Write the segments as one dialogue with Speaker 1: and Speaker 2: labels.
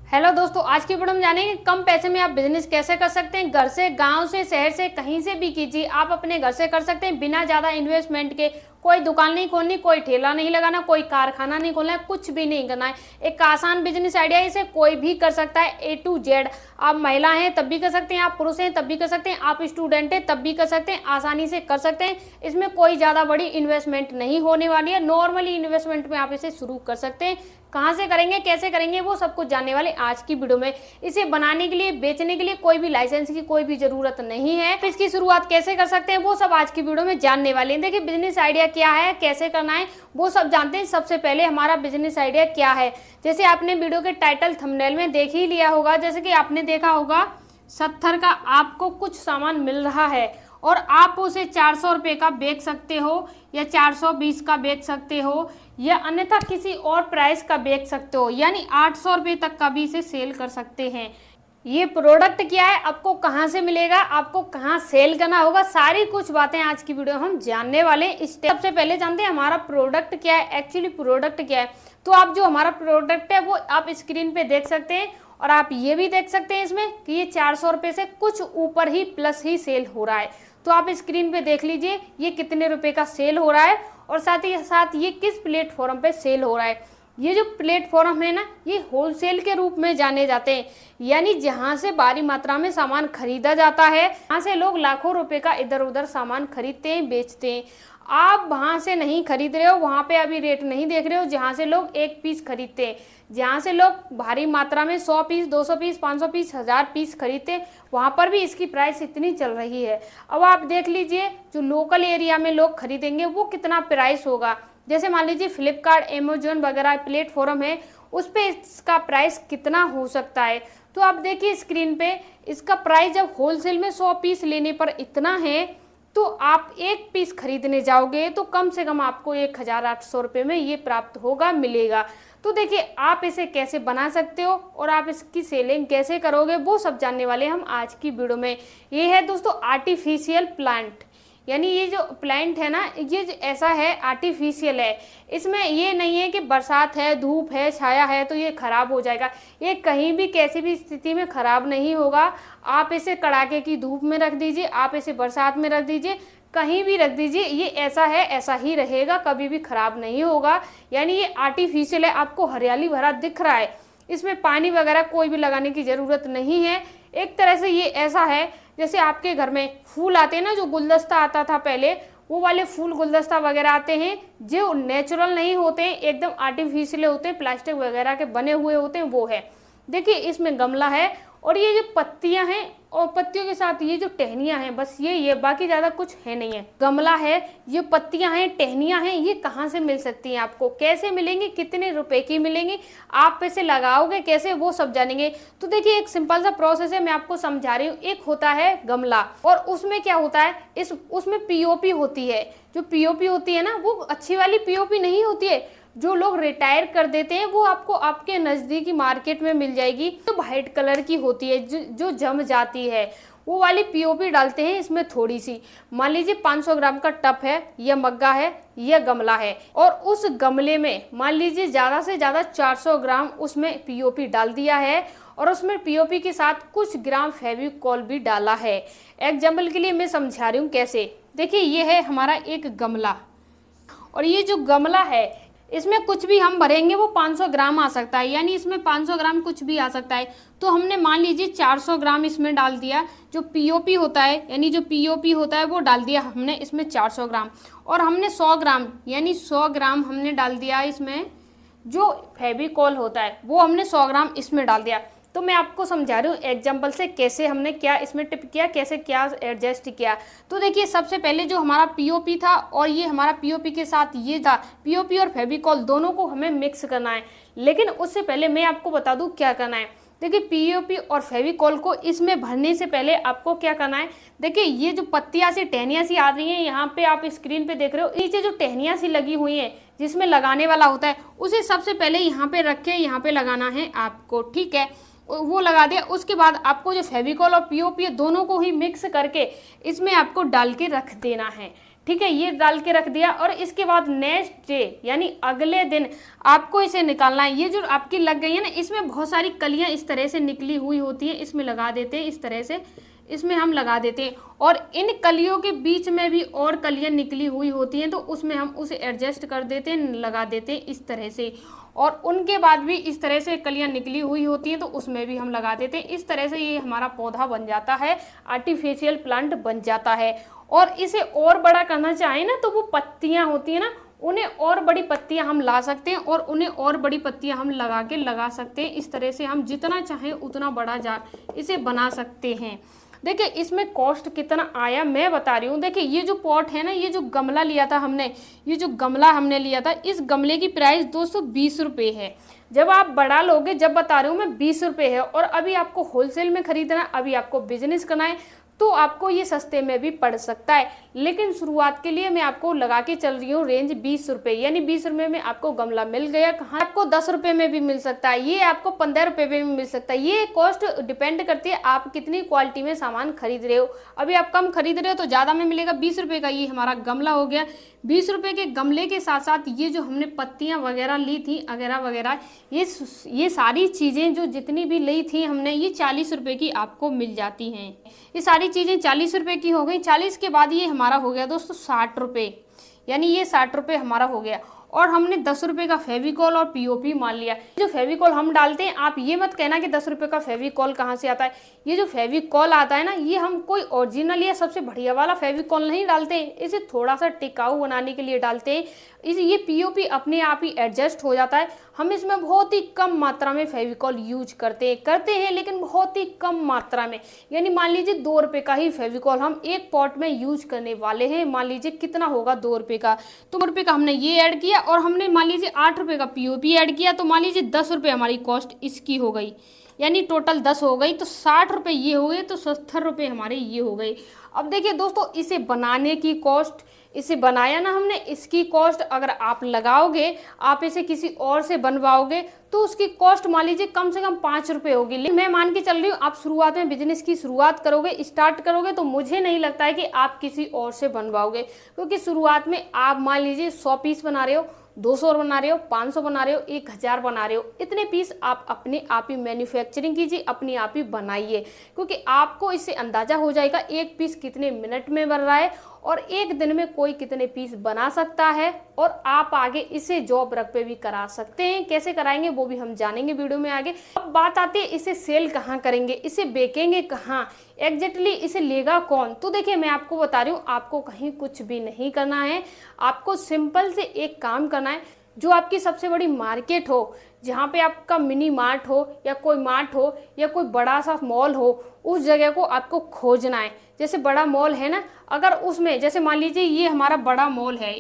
Speaker 1: Hello दोस्तों, आज की वीडियो में जानेंगे कम पैसे में आप बिजनेस कैसे कर सकते हैं। घर से, गांव से, शहर से, कहीं से भी कीजिए। आप अपने घर से कर सकते हैं बिना ज्यादा इन्वेस्टमेंट के। कोई दुकान नहीं खोलनी, कोई ठेला नहीं लगाना, कोई कारखाना नहीं खोलना है, कुछ भी नहीं करना है। एक आसान बिजनेस आइडिया है, इसे कोई भी कर सकता है A to Z। आप महिला हैं तब भी कर सकते हैं, आप पुरुष हैं तब भी कर सकते हैं, आप स्टूडेंट हैं तब भी कर सकते हैं, आसानी से कर सकते हैं। इसमें कोई ज्यादा बड़ी इन्वेस्टमेंट नहीं होने वाली है। नॉर्मली इन्वेस्टमेंट में आप इसे शुरू कर सकते हैं। कहाँ से करेंगे, कैसे करेंगे, वो सब कुछ जानने वाले आज की वीडियो में। इसे बनाने के लिए, बेचने के लिए कोई भी लाइसेंस की कोई भी जरूरत नहीं है। इसकी शुरुआत कैसे कर सकते हैं वो सब आज की वीडियो में जानने वाले हैं। देखिए, बिजनेस आइडिया क्या है, कैसे करना है, वो सब जानते हैं। सबसे पहले हमारा बिजनेस आइडिया क्या है, जैसे आपने वीडियो के टाइटल थंबनेल में देख ही लिया होगा। जैसे कि आपने देखा होगा 70 का आपको कुछ सामान मिल रहा है और आप उसे 400 रुपये का बेच सकते हो, या 420 का बेच सकते हो, या अन्यथा किसी और प्राइस का बेच सकते हो, यानी 800 रुपये तक का भी इसे सेल कर सकते हैं। ये प्रोडक्ट क्या है, आपको कहाँ से मिलेगा, आपको कहाँ सेल करना होगा, सारी कुछ बातें आज की वीडियो हम जानने वाले। सबसे पहले जानते हैं हमारा प्रोडक्ट क्या है। एक्चुअली प्रोडक्ट क्या है, तो आप जो हमारा प्रोडक्ट है वो आप स्क्रीन पे देख सकते हैं, और आप ये भी देख सकते हैं इसमें कि ये 400 रुपये से कुछ ऊपर ही प्लस ही सेल हो रहा है। तो आप स्क्रीन पे देख लीजिए ये कितने रुपए का सेल हो रहा है, और साथ ही साथ ये किस प्लेटफॉर्म पे सेल हो रहा है। ये जो प्लेटफॉर्म है ना, ये होलसेल के रूप में जाने जाते हैं, यानी जहां से भारी मात्रा में सामान खरीदा जाता है, वहां से लोग लाखों रुपए का इधर उधर सामान खरीदते हैं, बेचते हैं। आप वहां से नहीं खरीद रहे हो, वहां पे अभी रेट नहीं देख रहे हो जहां से लोग एक पीस खरीदते हैं। जहां से लोग भारी मात्रा में 100 पीस, 200 पीस, 500 पीस, 1000 पीस खरीदते हैं, वहां पर भी इसकी प्राइस इतनी चल रही है। अब आप देख लीजिए जो लोकल एरिया में लोग खरीदेंगे वो कितना प्राइस होगा। जैसे मान लीजिए फ्लिपकार्ट, अमेजोन वगैरह प्लेटफॉर्म है, उस पर इसका प्राइस कितना हो सकता है। तो आप देखिए स्क्रीन पे, इसका प्राइस जब होलसेल में 100 पीस लेने पर इतना है, तो आप एक पीस खरीदने जाओगे तो कम से कम आपको 1800 रुपये में ये प्राप्त होगा, मिलेगा। तो देखिए आप इसे कैसे बना सकते हो और आप इसकी सेलिंग कैसे करोगे वो सब जानने वाले हम आज की वीडियो में। ये है दोस्तों आर्टिफिशियल प्लांट, यानी ये जो प्लांट है ना, ये ऐसा है, आर्टिफिशियल है। इसमें ये नहीं है कि बरसात है, धूप है, छाया है तो ये खराब हो जाएगा। ये कहीं भी कैसी भी स्थिति में खराब नहीं होगा। आप इसे कड़ाके की धूप में रख दीजिए, आप इसे बरसात में रख दीजिए, कहीं भी रख दीजिए, ये ऐसा है ऐसा ही रहेगा, कभी भी खराब नहीं होगा। यानी ये आर्टिफिशियल है, आपको हरियाली भरा दिख रहा है, इसमें पानी वगैरह कोई भी लगाने की ज़रूरत नहीं है। एक तरह से ये ऐसा है जैसे आपके घर में फूल आते हैं ना, जो गुलदस्ता आता था पहले, वो वाले फूल गुलदस्ता वगैरह आते हैं, जो नेचुरल नहीं होते हैं, एकदम आर्टिफिशियल होते हैं, प्लास्टिक वगैरह के बने हुए होते हैं, वो है। देखिए इसमें गमला है, और ये जो पत्तियां हैं और पत्तियों के साथ ये जो टहनियां हैं, बस ये बाकी ज़्यादा कुछ है नहीं है। गमला है, ये पत्तियां हैं, टहनियां हैं, ये कहाँ से मिल सकती हैं, आपको कैसे मिलेंगी, कितने रुपए की मिलेंगी, आप पैसे लगाओगे कैसे, वो सब जानेंगे। तो देखिए एक सिंपल सा प्रोसेस है, मैं आपको समझा रही हूँ। एक होता है गमला, और उसमें क्या होता है, उसमें पीओपी होती है। जो पीओपी होती है ना, वो अच्छी वाली पीओपी नहीं होती है, जो लोग रिटायर कर देते हैं, वो आपको आपके नज़दीकी मार्केट में मिल जाएगी। तो वाइट कलर की होती है, जो जम जाती है, वो वाली पीओपी डालते हैं इसमें थोड़ी सी। मान लीजिए 500 ग्राम का टब है, या मग्गा है, या गमला है, और उस गमले में मान लीजिए ज़्यादा से ज़्यादा 400 ग्राम उसमें पीओपी डाल दिया है, और उसमें पीओपी के साथ कुछ ग्राम फेविकॉल भी डाला है। एग्जाम्पल के लिए मैं समझा रही हूँ कैसे। देखिए ये है हमारा एक गमला, और ये जो गमला है इसमें कुछ भी हम भरेंगे वो 500 ग्राम आ सकता है, यानी इसमें 500 ग्राम कुछ भी आ सकता है। तो हमने मान लीजिए 400 ग्राम इसमें डाल दिया, जो पीओपी होता है, यानी जो पीओपी होता है वो डाल दिया हमने इसमें 400 ग्राम, और हमने 100 ग्राम यानी 100 ग्राम हमने डाल दिया इसमें जो फेविकॉल होता है, वो हमने 100 ग्राम इसमें डाल दिया। तो मैं आपको समझा रही हूँ एग्जाम्पल से कैसे हमने क्या इसमें टिप किया, कैसे क्या एडजस्ट किया। तो देखिए सबसे पहले जो हमारा पीओपी था, और ये हमारा पीओपी के साथ ये था, पीओपी और फेविकॉल दोनों को हमें मिक्स करना है। लेकिन उससे पहले मैं आपको बता दूँ क्या करना है। देखिए पीओपी और फेविकॉल को इसमें भरने से पहले आपको क्या करना है। देखिए ये जो पत्तियां सी, टहनियां सी आ रही हैं, यहाँ पे आप स्क्रीन पे देख रहे हो, नीचे जो टहनियां सी लगी हुई हैं जिसमें लगाने वाला होता है, उसे सबसे पहले यहाँ पे रख के यहाँ पे लगाना है आपको, ठीक है। वो लगा दिया, उसके बाद आपको जो फेविकॉल और पीओपी दोनों को ही मिक्स करके इसमें आपको डाल के रख देना है, ठीक है, ये डाल के रख दिया। और इसके बाद नेक्स्ट डे यानी अगले दिन आपको इसे निकालना है। ये जो आपकी लग गई है ना, इसमें बहुत सारी कलियां इस तरह से निकली हुई होती हैं, इसमें लगा देते हैं इस तरह से, इसमें हम लगा देते हैं। और इन कलियों के बीच में भी और कलियां निकली हुई होती हैं, तो उसमें हम उसे एडजस्ट कर देते हैं, लगा देते हैं इस तरह से। और उनके बाद भी इस तरह से कलियां निकली हुई होती हैं, तो उसमें भी हम लगा देते हैं। इस तरह से ये हमारा पौधा बन जाता है, आर्टिफिशियल प्लांट बन जाता है। और इसे और बड़ा करना चाहें ना, तो वो पत्तियां होती हैं ना, उन्हें और बड़ी पत्तियां हम ला सकते हैं और उन्हें और बड़ी पत्तियां हम लगा सकते हैं। इस तरह से हम जितना चाहें उतना बड़ा इसे बना सकते हैं। देखिए इसमें कॉस्ट कितना आया मैं बता रही हूँ। देखिए ये जो पॉट है ना, ये जो गमला लिया था हमने, ये जो गमला हमने लिया था, इस गमले की प्राइस 220 रुपये है। जब आप बड़ा लोगे, जब बता रही हूँ मैं 20 रुपये है, और अभी आपको होलसेल में खरीदना है, अभी आपको बिजनेस करना है, तो आपको ये सस्ते में भी पड़ सकता है। लेकिन शुरुआत के लिए मैं आपको लगा के चल रही हूँ रेंज 20 रुपये, यानी 20 रुपये में आपको गमला मिल गया। कहाँ आपको 10 रुपये में भी मिल सकता है, ये आपको 15 रुपये में भी मिल सकता है। ये कॉस्ट डिपेंड करती है आप कितनी क्वालिटी में सामान खरीद रहे हो। अभी आप कम खरीद रहे हो तो ज़्यादा में मिलेगा। 20 रुपये का ये हमारा गमला हो गया। 20 रुपये के गमले के साथ साथ ये जो हमने पत्तियाँ वगैरह ली थी वगैरह वगैरह, ये सारी चीज़ें जो जितनी भी ली थी हमने, ये 40 रुपये की आपको मिल जाती हैं। ये सारी चीज़ें 40 रुपये की हो गई। 40 के बाद ये हमारा हो गया दोस्तों 60 रुपये, यानी ये 60 रुपये हमारा हो गया। और हमने 10 रुपये का फेविकॉल और पीओपी मान लिया। जो फेविकॉल हम डालते हैं, आप ये मत कहना कि 10 रुपये का फेविकॉल कहाँ से आता है। ये जो फेविकॉल आता है ना, ये हम कोई ओरिजिनल या सबसे बढ़िया वाला फेविकॉल नहीं डालते हैं, इसे थोड़ा सा टिकाऊ बनाने के लिए डालते हैं। ये पीओपी अपने आप ही एडजस्ट हो जाता है। हम इसमें बहुत ही कम मात्रा में फेविकॉल यूज करते हैं लेकिन बहुत ही कम मात्रा में। यानी मान लीजिए 2 रुपये का ही फेविकॉल हम एक पॉट में यूज करने वाले हैं। मान लीजिए कितना होगा 2 रुपये का, तो 2 रुपये का हमने ये ऐड किया, और हमने मान लीजिए 8 रुपये का पीओपी ऐड किया, तो मान लीजिए 10 रुपये हमारी कॉस्ट इसकी हो गई, यानी टोटल 10 हो गई। तो 60 रुपये ये हो गए, तो 70 रुपये हमारे ये हो गए। अब देखिए दोस्तों, इसे बनाने की कॉस्ट, इसे बनाया ना हमने, इसकी कॉस्ट अगर आप लगाओगे, आप इसे किसी और से बनवाओगे, तो उसकी कॉस्ट मान लीजिए कम से कम 5 रुपये होगी। लेकिन मैं मान के चल रही हूँ, आप शुरुआत में बिजनेस की शुरुआत करोगे, स्टार्ट करोगे, तो मुझे नहीं लगता है कि आप किसी और से बनवाओगे। क्योंकि शुरुआत में आप मान लीजिए 100 पीस बना रहे हो, 200 बना रहे हो, 500 बना रहे हो, 1000 बना रहे हो, इतने पीस आप अपने आप ही मैन्युफैक्चरिंग कीजिए, अपने आप ही बनाइए। क्योंकि आपको इससे अंदाजा हो जाएगा एक पीस कितने मिनट में बन रहा है और एक दिन में कोई कितने पीस बना सकता है। और आप आगे इसे जॉब रख पे भी करा सकते हैं। कैसे कराएंगे वो भी हम जानेंगे वीडियो में आगे। अब बात आती है इसे सेल कहाँ करेंगे, इसे बेचेंगे कहाँ, एग्जैक्टली इसे लेगा कौन। तो देखिए मैं आपको बता रही हूँ, आपको कहीं कुछ भी नहीं करना है। आपको सिंपल से एक काम करना है, जो आपकी सबसे बड़ी मार्केट हो, जहाँ पे आपका मिनी मार्ट हो या कोई मार्ट हो या कोई बड़ा सा मॉल हो, उस जगह को आपको खोजना है। जैसे बड़ा मॉल है ना, अगर उसमें जैसे मान लीजिए ये हमारा बड़ा मॉल है,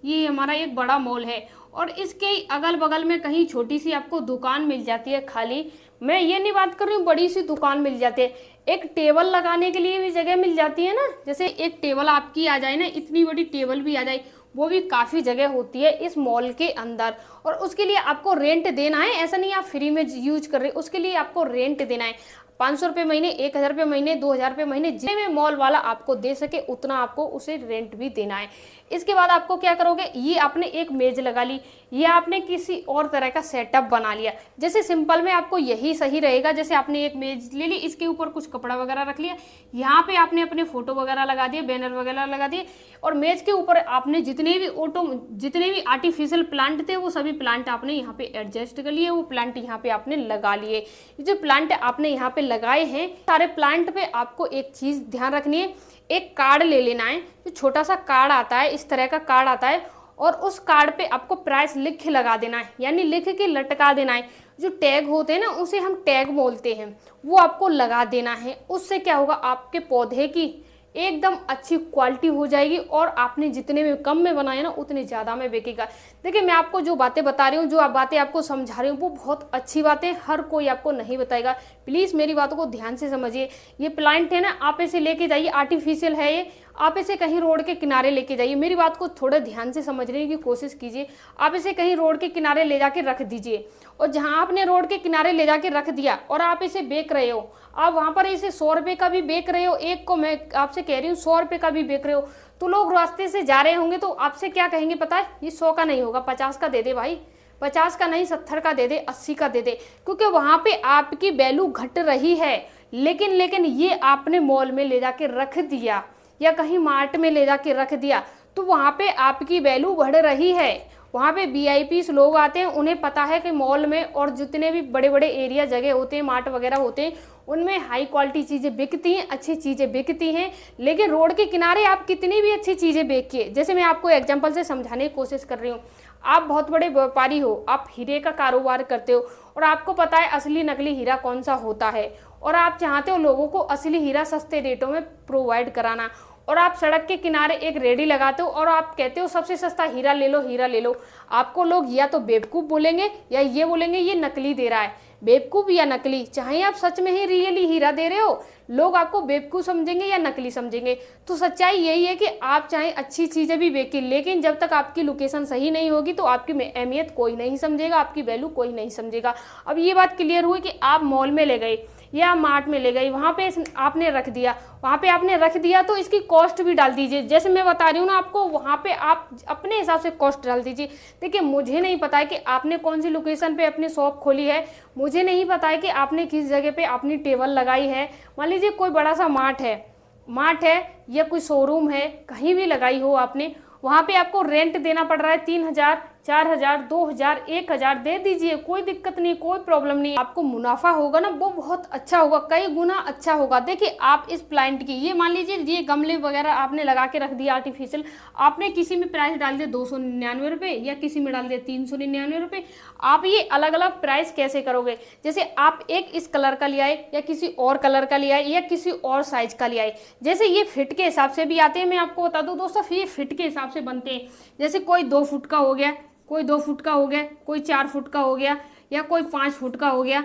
Speaker 1: ये हमारा एक बड़ा मॉल है, और इसके अगल बगल में कहीं छोटी सी आपको दुकान मिल जाती है खाली। मैं ये नहीं बात कर रही हूँ बड़ी सी दुकान मिल जाती है, एक टेबल लगाने के लिए भी जगह मिल जाती है ना। जैसे एक टेबल आपकी आ जाए ना, इतनी बड़ी टेबल भी आ जाए, वो भी काफ़ी जगह होती है इस मॉल के अंदर। और उसके लिए आपको रेंट देना है, ऐसा नहीं आप फ्री में यूज कर रहे, उसके लिए आपको रेंट देना है। 500 रुपये महीने, 1000 रुपये महीने, 2000 रुपये महीने, जितने में मॉल वाला आपको दे सके उतना आपको उसे रेंट भी देना है। इसके बाद आपको क्या करोगे, ये आपने एक मेज लगा ली, ये आपने किसी और तरह का सेटअप बना लिया। जैसे सिंपल में आपको यही सही रहेगा, जैसे आपने एक मेज ले ली, इसके ऊपर कुछ कपड़ा वगैरह रख लिया, यहाँ पे आपने अपने फोटो वगैरह लगा दिए, बैनर वगैरह लगा दिए, और मेज के ऊपर आपने जितने भी आर्टिफिशियल प्लांट थे वो सभी प्लांट आपने यहाँ पे एडजस्ट कर लिए, वो प्लांट यहाँ पे आपने लगा लिए। जो प्लांट आपने यहाँ पे लगाए हैं, सारे प्लांट पे आपको एक चीज ध्यान रखनी है, एक कार्ड ले लेना है। जो छोटा सा कार्ड आता है, इस तरह का कार्ड आता है, और उस कार्ड पे आपको प्राइस लिख के लगा देना है, यानी लिख के लटका देना है। जो टैग होते हैं ना, उसे हम टैग बोलते हैं, वो आपको लगा देना है। उससे क्या होगा, आपके पौधे की एकदम अच्छी क्वालिटी हो जाएगी, और आपने जितने में कम में बनाया ना उतने ज़्यादा में बिकेगा। देखिए मैं आपको जो बातें बता रही हूँ, जो आप बातें आपको समझा रही हूँ, वो बहुत अच्छी बातें, हर कोई आपको नहीं बताएगा। प्लीज़ मेरी बातों को ध्यान से समझिए। ये प्लांट है ना, आप इसे लेके जाइए, आर्टिफिशियल है ये, आप इसे कहीं रोड के किनारे लेके जाइए। मेरी बात को थोड़ा ध्यान से समझने की कोशिश कीजिए। आप इसे कहीं रोड के किनारे ले जाके रख दीजिए, और जहाँ आपने रोड के किनारे ले जाके रख दिया और आप इसे बेच रहे हो, आप वहाँ पर इसे 100 रुपये का भी बेच रहे हो, एक को मैं आपसे कह रही हूँ 100 रुपये का भी बेच रहे हो, तो लोग रास्ते से जा रहे होंगे तो आपसे क्या कहेंगे पता है, ये 100 का नहीं होगा, 50 का दे दे भाई, 50 का नहीं 70 का दे दे, 80 का दे दे, क्योंकि वहां पे आपकी वैल्यू घट रही है। लेकिन ये आपने मॉल में ले जाके रख दिया या कहीं मार्ट में ले जाके रख दिया तो वहां पे आपकी वैल्यू बढ़ रही है। वहाँ पे वीआईपी लोग आते हैं, उन्हें पता है कि मॉल में और जितने भी बड़े बड़े एरिया जगह होते हैं, मार्ट वगैरह होते हैं, उनमें हाई क्वालिटी चीज़ें बिकती हैं, अच्छी चीज़ें बिकती हैं। लेकिन रोड के किनारे आप कितनी भी अच्छी चीज़ें बेच के, जैसे मैं आपको एग्जांपल से समझाने की कोशिश कर रही हूँ, आप बहुत बड़े व्यापारी हो, आप हीरे का कारोबार करते हो और आपको पता है असली नकली हीरा कौन सा होता है, और आप चाहते हो लोगों को असली हीरा सस्ते रेटों में प्रोवाइड कराना, और आप सड़क के किनारे एक रेडी लगाते हो और आप कहते हो सबसे सस्ता हीरा ले लो, हीरा ले लो। आपको लोग या तो बेवकूफ़ बोलेंगे या ये बोलेंगे ये नकली दे रहा है। बेवकूफ़ या नकली, चाहे आप सच में ही रियली हीरा दे रहे हो, लोग आपको बेवकूफ़ समझेंगे या नकली समझेंगे। तो सच्चाई यही है कि आप चाहे अच्छी चीज़ें भी बेचें, लेकिन जब तक आपकी लोकेशन सही नहीं होगी तो आपकी अहमियत कोई नहीं समझेगा, आपकी वैल्यू कोई नहीं समझेगा। अब ये बात क्लियर हुई कि आप मॉल में ले गए या मार्ट में ले गई, वहाँ पे आपने रख दिया, वहाँ पे आपने रख दिया तो इसकी कॉस्ट भी डाल दीजिए। जैसे मैं बता रही हूँ ना आपको, वहाँ पे आप अपने हिसाब से कॉस्ट डाल दीजिए। देखिए मुझे नहीं पता है कि आपने कौन सी लोकेशन पे अपनी शॉप खोली है, मुझे नहीं पता है कि आपने किस जगह पे अपनी टेबल लगाई है। मान लीजिए कोई बड़ा सा मार्ट है या कोई शोरूम है, कहीं भी लगाई हो आपने, वहाँ पे आपको रेंट देना पड़ रहा है 3000, 4000, 2000, 1000, दे दीजिए, कोई दिक्कत नहीं, कोई प्रॉब्लम नहीं। आपको मुनाफा होगा ना वो बहुत अच्छा होगा, कई गुना अच्छा होगा। देखिए आप इस प्लांट की, ये मान लीजिए ये गमले वगैरह आपने लगा के रख दिया आर्टिफिशियल, आपने किसी में प्राइस डाल दिया 299 रुपये या किसी में डाल दिया 399 रुपये। आप ये अलग अलग प्राइस कैसे करोगे? जैसे आप एक इस कलर का ले आए या किसी और कलर का ले आए या किसी और साइज का ले आए, जैसे ये फिट के हिसाब से भी आते हैं। मैं आपको बता दूं दोस्तों, ये फिट के हिसाब से बनते हैं। जैसे कोई 2 फुट का हो गया, कोई 2 फुट का हो गया, कोई 4 फुट का हो गया, या कोई 5 फुट का हो गया,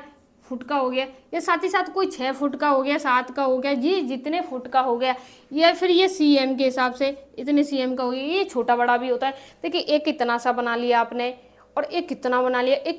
Speaker 1: या साथ ही साथ कोई 6 फुट का हो गया, 7 का हो गया, ये जितने फुट का हो गया, या फिर ये सीएम के हिसाब से इतने सीएम का हो गया। ये छोटा बड़ा भी होता है। देखिए एक इतना सा बना लिया आपने और एक कितना बना लिया, एक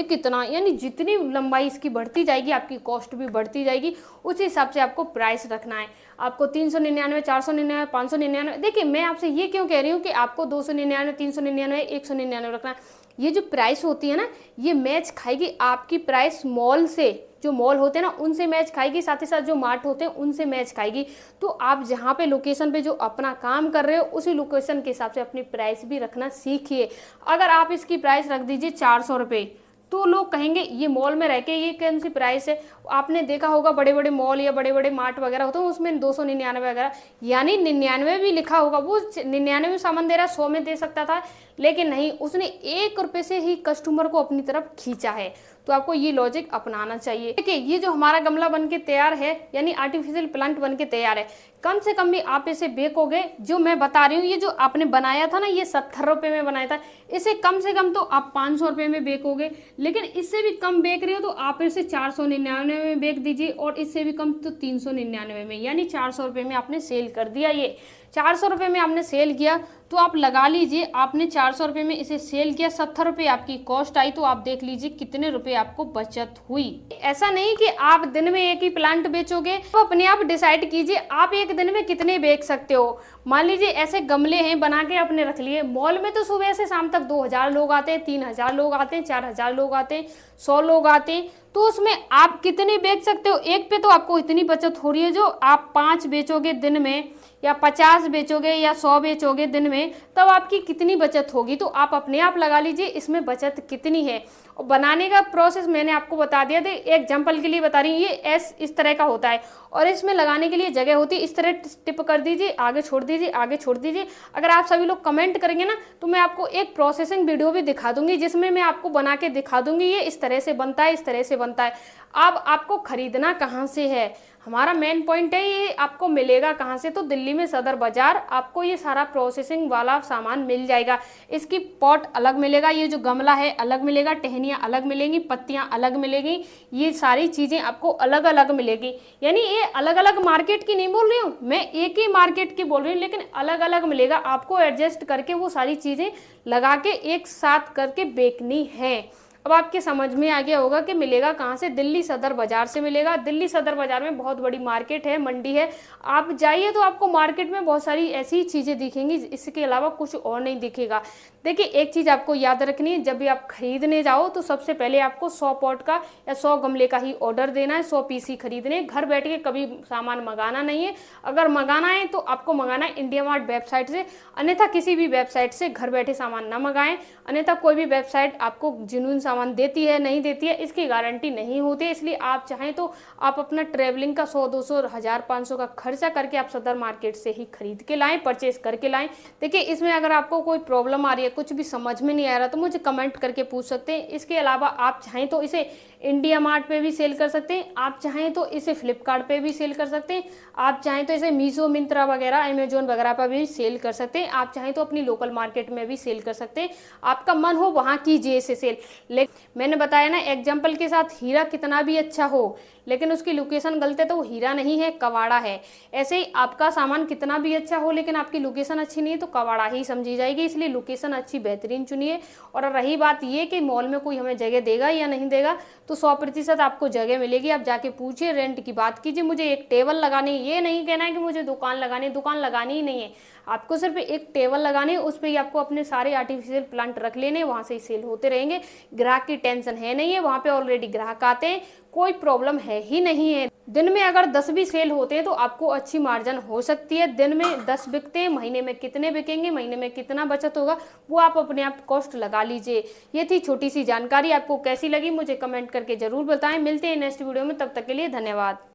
Speaker 1: कितना, यानी जितनी लंबाई इसकी बढ़ती जाएगी आपकी कॉस्ट भी बढ़ती जाएगी। उस हिसाब से आपको प्राइस रखना है। आपको 399, 499, 599। देखिए मैं आपसे ये क्यों कह रही हूँ कि आपको 299, 399, 199 रखना है। ये जो प्राइस होती है ना, ये मैच खाएगी आपकी प्राइस मॉल से, जो मॉल होते हैं ना उनसे मैच खाएगी, साथ ही साथ जो मार्ट होते हैं उनसे मैच खाएगी। तो आप जहाँ पे लोकेशन पे जो अपना काम कर रहे हो उसी लोकेशन के हिसाब से अपनी प्राइस भी रखना सीखिए। अगर आप इसकी प्राइस रख दीजिए 400 रुपये, तो लोग कहेंगे ये मॉल में रह के ये कौन सी प्राइस है। आपने देखा होगा बड़े बड़े मॉल या बड़े बड़े मार्ट वगैरह होते हैं उसमें 299 वगैरह, यानी 99 भी लिखा होगा। वो 99 सामान दे रहा है, 100 में दे सकता था, लेकिन नहीं, उसने 1 रुपये से ही कस्टमर को अपनी तरफ खींचा है। तो आपको ये लॉजिक अपनाना चाहिए। देखिए ये जो हमारा गमला बन के तैयार है, यानी आर्टिफिशियल प्लांट बन के तैयार है, कम से कम भी आप इसे बेचोगे, जो मैं बता रही हूँ, ये जो आपने बनाया था ना, ये 70 रुपये में बनाया था, इसे कम से कम तो आप 500 रुपये में बेचोगे। लेकिन इससे भी कम बेच रहे हो तो आप इसे 499 में बेच दीजिए, और इससे भी कम तो 399 में, यानी 400 रुपये में आपने सेल कर दिया। ये 400 रुपये में आपने सेल किया तो आप लगा लीजिए, आपने 400 रुपये में इसे सेल किया, 70 रुपये आपकी कॉस्ट आई, तो आप देख लीजिए कितने रुपए आपको बचत हुई। ऐसा नहीं कि आप दिन में एक ही प्लांट बेचोगे, तो अपने आप डिसाइड कीजिए आप एक दिन में कितने बेच सकते हो। मान लीजिए ऐसे गमले हैं बना के आपने रख लिए, मॉल में तो सुबह से शाम तक 2000 लोग आते हैं, 3000 लोग आते हैं, 4000 लोग आते हैं, 100 लोग आते हैं, तो उसमें आप कितने बेच सकते हो? एक पे तो आपको इतनी बचत हो रही है, जो आप 5 बेचोगे दिन में या 50 बेचोगे या 100 बेचोगे दिन में, तब आपकी कितनी बचत होगी। तो आप अपने आप लगा लीजिए इसमें बचत कितनी है। और बनाने का प्रोसेस मैंने आपको बता दिया था, एग्जांपल के लिए बता रही हूँ। ये इस तरह का होता है और इसमें लगाने के लिए जगह होती है। इस तरह टिप कर दीजिए, आगे छोड़ दीजिए, आगे छोड़ दीजिए। अगर आप सभी लोग कमेंट करेंगे ना तो मैं आपको एक प्रोसेसिंग वीडियो भी दिखा दूंगी, जिसमें मैं आपको बना के दिखा दूंगी ये इस तरह से बनता है, इस तरह से बनता है। अब आपको खरीदना कहाँ से है, हमारा मेन पॉइंट है, ये आपको मिलेगा कहाँ से? तो दिल्ली में सदर बाजार आपको ये सारा प्रोसेसिंग वाला सामान मिल जाएगा। इसकी पॉट अलग मिलेगा, ये जो गमला है अलग मिलेगा, टहनियाँ अलग मिलेंगी, पत्तियाँ अलग मिलेगी, ये सारी चीज़ें आपको अलग अलग मिलेगी। यानी ये अलग अलग मार्केट की नहीं बोल रही हूँ मैं, एक ही मार्केट की बोल रही हूँ, लेकिन अलग अलग मिलेगा। आपको एडजस्ट करके वो सारी चीज़ें लगा के एक साथ करके बेचनी है। अब आपके समझ में आ गया होगा कि मिलेगा कहाँ से, दिल्ली सदर बाजार से मिलेगा। दिल्ली सदर बाजार में बहुत बड़ी मार्केट है, मंडी है, आप जाइए तो आपको मार्केट में बहुत सारी ऐसी चीज़ें दिखेंगी, इसके अलावा कुछ और नहीं दिखेगा। देखिए एक चीज़ आपको याद रखनी है, जब भी आप खरीदने जाओ तो सबसे पहले आपको 100 पॉट का या 100 गमले का ही ऑर्डर देना है, 100 पीस ही खरीदने, घर बैठ के कभी सामान मंगाना नहीं है। अगर मंगाना है तो आपको मंगाना है इंडिया मार्ट वेबसाइट से, अन्यथा किसी भी वेबसाइट से घर बैठे सामान ना मंगाएं। अन्यथा कोई भी वेबसाइट आपको जेन्युइन सामान देती है नहीं देती है इसकी गारंटी नहीं होती है। इसलिए आप चाहें तो आप अपना ट्रैवलिंग का 100, 200, 1000, 500 का खर्चा करके आप सदर मार्केट से ही खरीद के लाएं, परचेस करके लाएं। देखिए इसमें अगर आपको कोई प्रॉब्लम आ रही है, कुछ भी समझ में नहीं आ रहा, तो मुझे कमेंट करके पूछ सकते हैं। इसके अलावा आप चाहें तो इसे इंडिया मार्ट पे भी सेल कर सकते हैं, आप चाहें तो इसे फ्लिपकार्ट पे भी सेल कर सकते हैं, आप चाहें तो इसे मीशो, मिंत्रा वगैरह, अमेजोन वगैरह पर भी सेल कर सकते हैं, आप चाहें तो अपनी लोकल मार्केट में भी सेल कर सकते हैं। आपका मन हो वहाँ कीजिए इसे सेल। लेकिन मैंने बताया ना एग्जाम्पल के साथ, हीरा कितना भी अच्छा हो लेकिन उसकी लोकेशन गलत है तो वो हीरा नहीं है, कबाड़ा है। ऐसे ही आपका सामान कितना भी अच्छा हो लेकिन आपकी लोकेशन अच्छी नहीं है तो कबाड़ा ही समझी जाएगी। इसलिए लोकेशन अच्छी बेहतरीन चुनिए। और रही बात ये कि मॉल में कोई हमें जगह देगा या नहीं देगा, तो 100% आपको जगह मिलेगी। आप जाके पूछिए, रेंट की बात कीजिए, मुझे एक टेबल लगानी है, ये नहीं कहना है कि मुझे दुकान लगानी है, दुकान लगानी ही नहीं है, आपको सिर्फ एक टेबल लगानी है, उस पर ही आपको अपने सारे आर्टिफिशियल प्लांट रख लेने, वहाँ से ही सेल होते रहेंगे। ग्राहक की टेंशन है नहीं है, वहाँ पे ऑलरेडी ग्राहक आते हैं, कोई प्रॉब्लम है ही नहीं है। दिन में अगर 10 भी सेल होते हैं तो आपको अच्छी मार्जिन हो सकती है। दिन में 10 बिकते हैं, महीने में कितने बिकेंगे, महीने में कितना बचत होगा, वो आप अपने आप कॉस्ट लगा लीजिए। ये थी छोटी सी जानकारी, आपको कैसी लगी मुझे कमेंट करके जरूर बताएं। मिलते हैं नेक्स्ट वीडियो में, तब तक के लिए धन्यवाद।